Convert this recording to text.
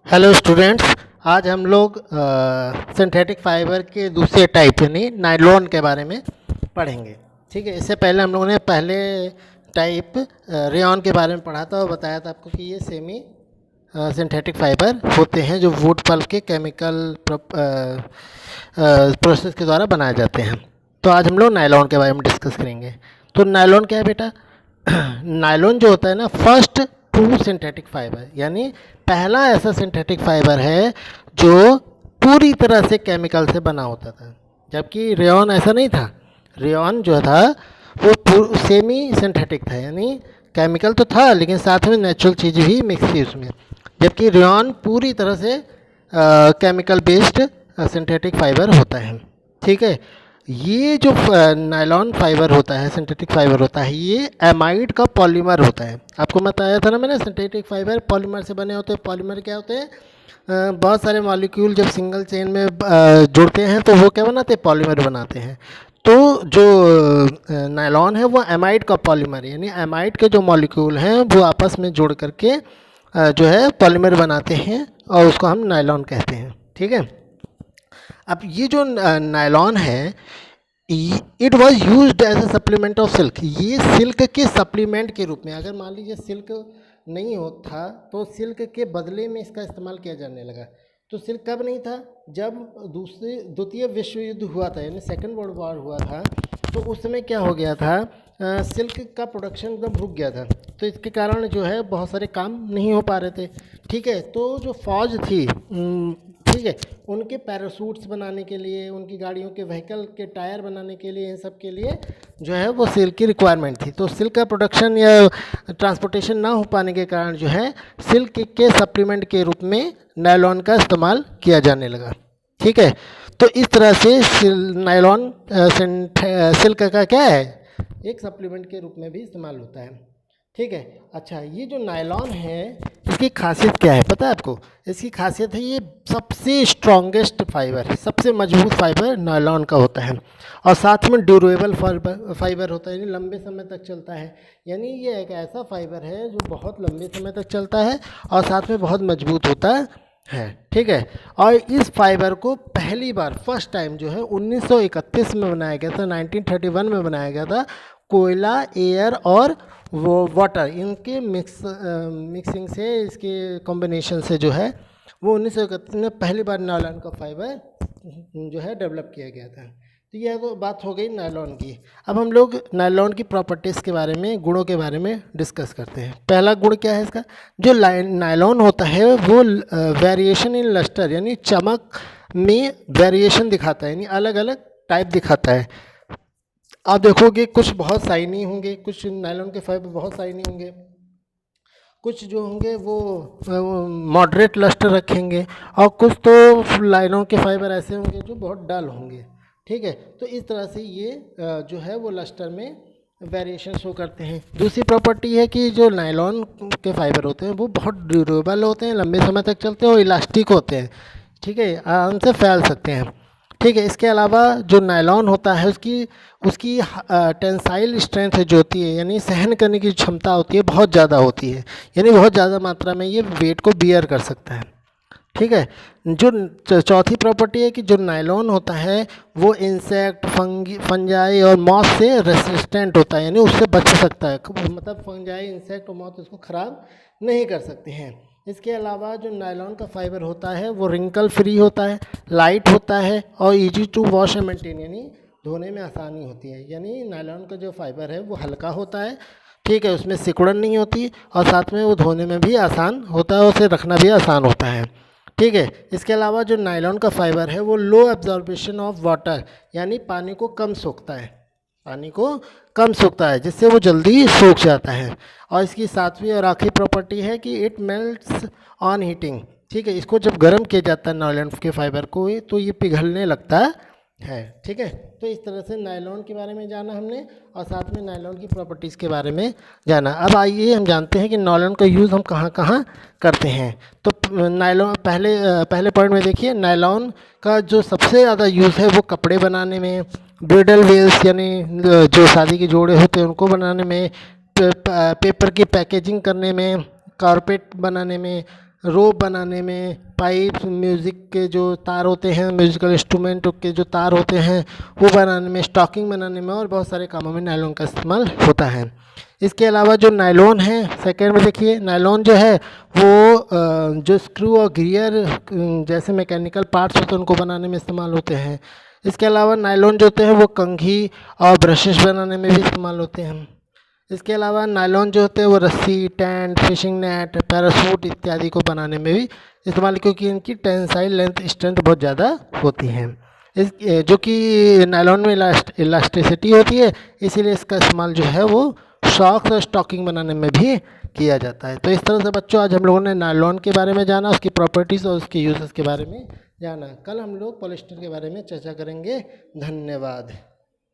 Hello students. आज हम लोग सिंथेटिक फाइबर के दूसरे टाइप यानी नायलॉन के बारे में पढ़ेंगे। ठीक है, इससे पहले हम लोगों ने पहले टाइप रेयॉन के बारे में पढ़ा था और बताया था आपको कि ये सेमी सिंथेटिक फाइबर होते हैं जो वुड पल्प के केमिकल प्रोसेस के द्वारा बनाए जाते हैं। तो आज हम लोग नायलॉन के बारे में डिस्कस करेंगे। तो नायलॉन क्या है बेटा? नायलॉन जो होता है ना, फर्स्ट ट्रू सिंथेटिक फाइबर, यानी पहला ऐसा सिंथेटिक फाइबर है जो पूरी तरह से केमिकल से बना होता था, जबकि रेयॉन ऐसा नहीं था। रेयॉन जो था वो सेमी सिंथेटिक था, यानी केमिकल तो था लेकिन साथ में नेचुरल चीज़ भी मिक्स थी उसमें, जबकि रेयॉन पूरी तरह से केमिकल बेस्ड सिंथेटिक फाइबर होता है। ठीक है, ये जो नायलॉन फाइबर होता है, सिंथेटिक फाइबर होता है, ये एमाइड का पॉलीमर होता है। आपको बताया था ना मैंने, सिंथेटिक फाइबर पॉलीमर से बने होते हैं। पॉलीमर क्या होते हैं? बहुत सारे मॉलिक्यूल जब सिंगल चेन में जुड़ते हैं तो वो क्या बनाते हैं? पॉलीमर बनाते हैं। तो जो नायलॉन है वो एमाइड का पॉलीमर है, यानी एमाइड के जो मॉलिक्यूल हैं वो आपस में जुड़ करके जो है पॉलीमर बनाते हैं और उसको हम नायलॉन कहते हैं। ठीक है, अब ये जो नायलॉन है, it was use as a supplement of silk. ये सिल्क के सप्लीमेंट के रूप में, अगर मान लीजिए सिल्क नहीं होता तो सिल्क के बदले में इसका इस्तेमाल किया जाने लगा। तो सिल्क कब नहीं था? जब द्वितीय विश्व युद्ध हुआ था, यानी सेकेंड वर्ल्ड वॉर हुआ था, तो उस समय क्या हो गया था, सिल्क का प्रोडक्शन एकदम रुक गया था। तो इसके कारण जो है बहुत सारे काम नहीं हो पा रहे थे। ठीक है, तो जो फौज थी, ठीक है, उनके पैरासूट्स बनाने के लिए, उनकी गाड़ियों के व्हीकल के टायर बनाने के लिए, इन सब के लिए जो है वो सिल्क की रिक्वायरमेंट थी। तो सिल्क का प्रोडक्शन या ट्रांसपोर्टेशन ना हो पाने के कारण जो है सिल्क के सप्लीमेंट के रूप में नायलॉन का इस्तेमाल किया जाने लगा। ठीक है, तो इस तरह से नायलॉन सिल्क का क्या है, एक सप्लीमेंट के रूप में भी इस्तेमाल होता है। ठीक है, अच्छा, ये जो नायलॉन है इसकी खासियत क्या है पता है आपको? इसकी खासियत है ये सबसे स्ट्रॉन्गेस्ट फाइबर है, सबसे मजबूत फाइबर नायलॉन का होता है, और साथ में ड्यूरेबल फाइबर होता है, यानी लंबे समय तक चलता है। यानी ये एक ऐसा फाइबर है जो बहुत लंबे समय तक चलता है और साथ में बहुत मजबूत होता है। ठीक है, और इस फाइबर को पहली बार फर्स्ट टाइम जो है 1931 में बनाया गया था, 1931 में बनाया गया था। कोयला, एयर और वो वाटर, इनके मिक्सिंग से, इसके कॉम्बिनेशन से जो है वो 1931 में पहली बार नायलॉन का फाइबर जो है डेवलप किया गया था। तो यह तो बात हो गई नायलॉन की। अब हम लोग नायलॉन की प्रॉपर्टीज़ के बारे में, गुणों के बारे में डिस्कस करते हैं। पहला गुण क्या है इसका? जो नायलॉन होता है वो वेरिएशन इन लस्टर, यानी चमक में वेरिएशन दिखाता है, यानी अलग अलग टाइप दिखाता है। आप देखोगे कुछ बहुत शाइनी होंगे, कुछ नायलॉन के फाइबर बहुत शाइनी होंगे, कुछ जो होंगे वो मॉडरेट लस्टर रखेंगे, और कुछ तो नायलॉन के फाइबर ऐसे होंगे जो बहुत डल होंगे। ठीक है, तो इस तरह से ये जो है वो लस्टर में वेरिएशन शो करते हैं। दूसरी प्रॉपर्टी है कि जो नायलॉन के फाइबर होते हैं वो बहुत ड्यूरेबल होते हैं, लंबे समय तक चलते हैं और इलास्टिक होते हैं। ठीक है, आराम से फैल सकते हैं। ठीक है, इसके अलावा जो नायलॉन होता है उसकी उसकी टेंसाइल स्ट्रेंथ जो होती है, यानी सहन करने की क्षमता होती है, बहुत ज़्यादा होती है, यानी बहुत ज़्यादा मात्रा में ये वेट को बियर कर सकता है। ठीक है, जो चौथी प्रॉपर्टी है कि जो नायलॉन होता है वो इंसेक्ट, फंजाई और मॉथ से रेसिस्टेंट होता है, यानी उससे बच सकता है, मतलब फंजाई, इंसेक्ट और मॉथ इसको ख़राब नहीं कर सकते हैं। इसके अलावा जो नायलॉन का फाइबर होता है वो रिंकल फ्री होता है, लाइट होता है और easy to wash and maintain, यानी धोने में आसानी होती है। यानी नायलॉन का जो फाइबर है वो हल्का होता है, ठीक है, उसमें सिकुड़न नहीं होती, और साथ में वो धोने में भी आसान होता है, उसे रखना भी आसान होता है। ठीक है, इसके अलावा जो नायलॉन का फाइबर है वो लो एब्जॉर्बेशन ऑफ वाटर, यानी पानी को कम सोखता है, पानी को कम सोखता है, जिससे वो जल्दी सूख जाता है। और इसकी सातवीं और आखिरी प्रॉपर्टी है कि इट मेल्ट्स ऑन हीटिंग। ठीक है, इसको जब गर्म किया जाता है नायलॉन के फाइबर को तो ये पिघलने लगता है। ठीक है, तो इस तरह से नायलॉन के बारे में जाना हमने, और साथ में नायलॉन की प्रॉपर्टीज़ के बारे में जाना। अब आइए हम जानते हैं कि नायलॉन का यूज़ हम कहाँ कहाँ करते हैं। तो नायलॉन पहले पॉइंट में देखिए, नायलॉन का जो सबसे ज़्यादा यूज़ है वो कपड़े बनाने में, ब्राइडल वेल्स यानी जो शादी के जोड़े होते हैं उनको बनाने में, पेपर की पैकेजिंग करने में, कारपेट बनाने में, रोप बनाने में, पाइप, म्यूज़िक के जो तार होते हैं, म्यूज़िकल इंस्ट्रूमेंट के जो तार होते हैं वो बनाने में, स्टॉकिंग बनाने में और बहुत सारे कामों में नायलॉन का इस्तेमाल होता है। इसके अलावा जो नायलॉन है, सेकेंड में देखिए नायलॉन जो है वो जो स्क्रू और गियर जैसे मैकेनिकल पार्ट्स होते हैं उनको बनाने में इस्तेमाल होते हैं। इसके अलावा नायलॉन जो होते हैं वो कंघी और ब्रशेस बनाने में भी इस्तेमाल होते हैं। इसके अलावा नायलॉन जो होते हैं वो रस्सी, टेंट, फिशिंग नेट, पैराशूट इत्यादि को बनाने में भी इस्तेमाल, क्योंकि इनकी टेंसाइल लेंथ स्ट्रेंथ बहुत ज़्यादा होती है। इस जो कि नायलॉन में इलास्टिसिटी होती है, इसीलिए इसका इस्तेमाल जो है वो सॉक्स और स्टॉकिंग बनाने में भी किया जाता है। तो इस तरह से बच्चों आज हम लोगों ने नायलॉन के बारे में जाना, उसकी प्रॉपर्टीज़ और उसके यूजेस के बारे में जाना। कल हम लोग पॉलिस्टर के बारे में चर्चा करेंगे। धन्यवाद।